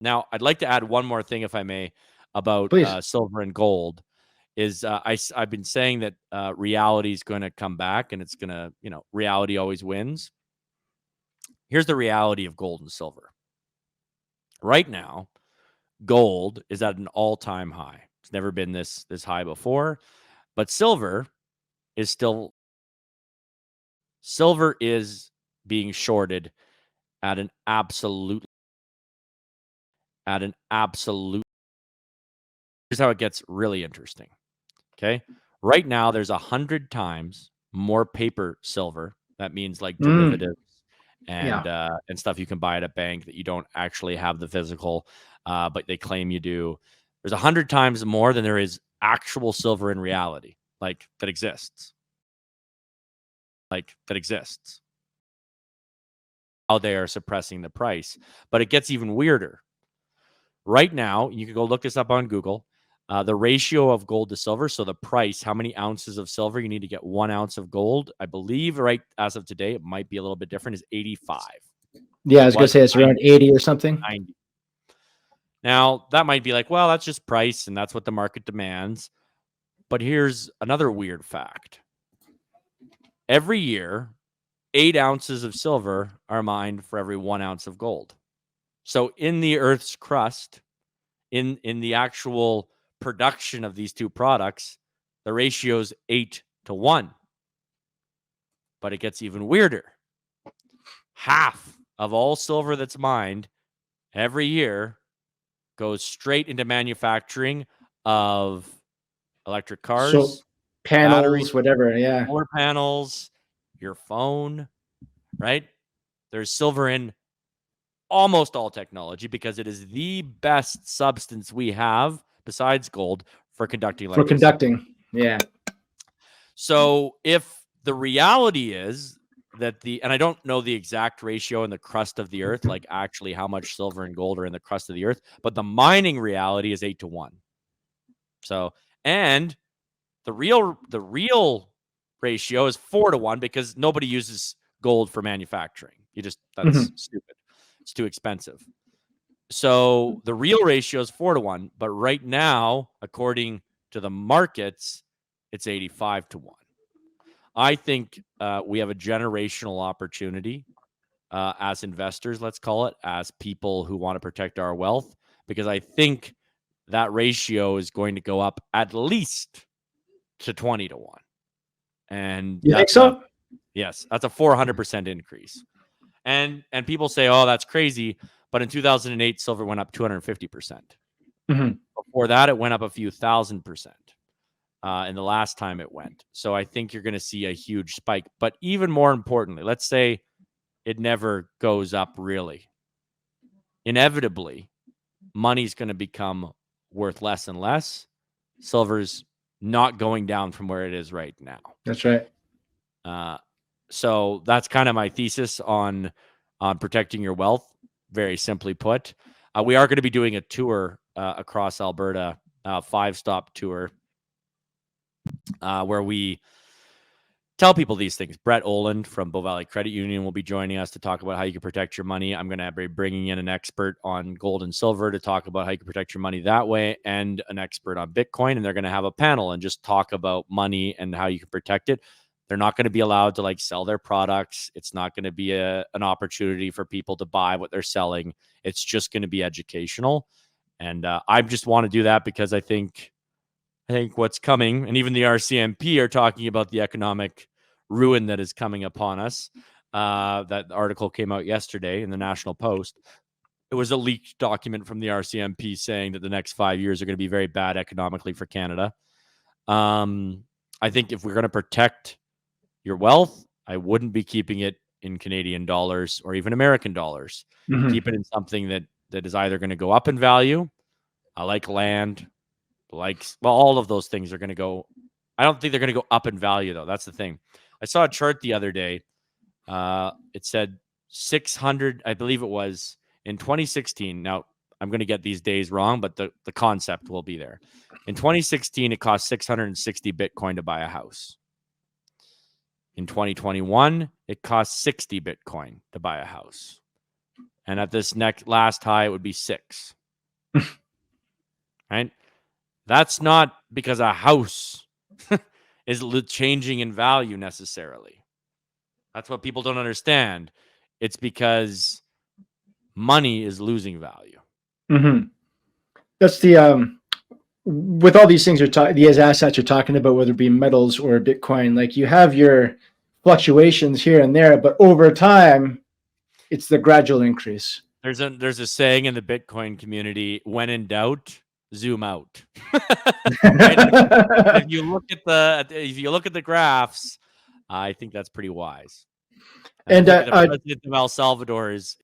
Now, I'd like to add one more thing, if I may, about Please. silver and gold. Is I've been saying that reality is going to come back, and it's going to, reality always wins. Here's the reality of gold and silver. Right now, gold is at an all-time high. It's never been this high before, but silver is being shorted at an absolute. Here's how it gets really interesting. Okay, right now there's 100 times more paper silver. That means like derivatives and stuff you can buy at a bank that you don't actually have the physical, but they claim you do. There's 100 times more than there is actual silver in reality, like that exists. How they are suppressing the price, but it gets even weirder. Right now, you can go look this up on Google. The ratio of gold to silver, so the price, how many ounces of silver you need to get 1 ounce of gold, I believe, right as of today, it might be a little bit different, is 85. Yeah, I was going to say it's around 80 or something. 90. Now, that might be like, well, that's just price, and that's what the market demands. But here's another weird fact. Every year, 8 ounces of silver are mined for every 1 ounce of gold. So in the Earth's crust, in the actual production of these two products, the ratio is 8-1. But it gets even weirder. Half of all silver that's mined every year goes straight into manufacturing of electric cars, so panels, batteries, whatever. Yeah, solar panels, your phone, right? There's silver in almost all technology because it is the best substance we have besides gold for conducting electricity. Yeah. So if the reality is that and I don't know the exact ratio in the crust of the earth, like actually how much silver and gold are in the crust of the earth, but the mining reality is 8-1. So, and the real ratio is 4-1 because nobody uses gold for manufacturing. That's stupid. It's too expensive. So the real ratio is 4-1, but right now, according to the markets, it's 85-1. I think we have a generational opportunity as investors, let's call it, as people who want to protect our wealth, because I think that ratio is going to go up at least to 20-1. And you think so? Yes, that's a 400% increase. And people say, oh, that's crazy. But in 2008, silver went up 250%. Before that, it went up a few thousand%. In the last time it went. So I think you're going to see a huge spike. But even more importantly, let's say it never goes up really. Inevitably, money's going to become worth less and less. Silver's not going down from where it is right now. That's right. So that's kind of my thesis on protecting your wealth, very simply put. We are going to be doing a tour across Alberta, 5-stop tour, where we tell people these things. Brett Oland from Bow Valley Credit Union will be joining us to talk about how you can protect your money. I'm going to be bringing in an expert on gold and silver to talk about how you can protect your money that way, and an expert on Bitcoin. And they're going to have a panel and just talk about money and how you can protect it. They're not going to be allowed to sell their products. It's not going to be an opportunity for people to buy what they're selling. It's just going to be educational. And I just want to do that because I think what's coming, and even the RCMP are talking about the economic ruin that is coming upon us. That article came out yesterday in the National Post. It was a leaked document from the RCMP saying that the next 5 years are going to be very bad economically for Canada. I think if we're going to protect your wealth, I wouldn't be keeping it in Canadian dollars or even American dollars. Keep it in something that is either going to go up in value, like land, all of those things are going to go. I don't think they're going to go up in value, though. That's the thing. I saw a chart the other day. It said 600, I believe it was in 2016. Now, I'm going to get these days wrong, but the concept will be there. In 2016, it cost 660 Bitcoin to buy a house. In 2021, it cost 60 Bitcoin to buy a house. And at this last high, it would be 6. Right? That's not because a house is changing in value necessarily. That's what people don't understand. It's because money is losing value. Mm-hmm. That's the with all these things these assets you're talking about, whether it be metals or Bitcoin, like you have your fluctuations here and there, but over time, it's the gradual increase. There's a saying in the Bitcoin community: when in doubt, zoom out. If you look at the graphs, I think that's pretty wise. And the president of El Salvador is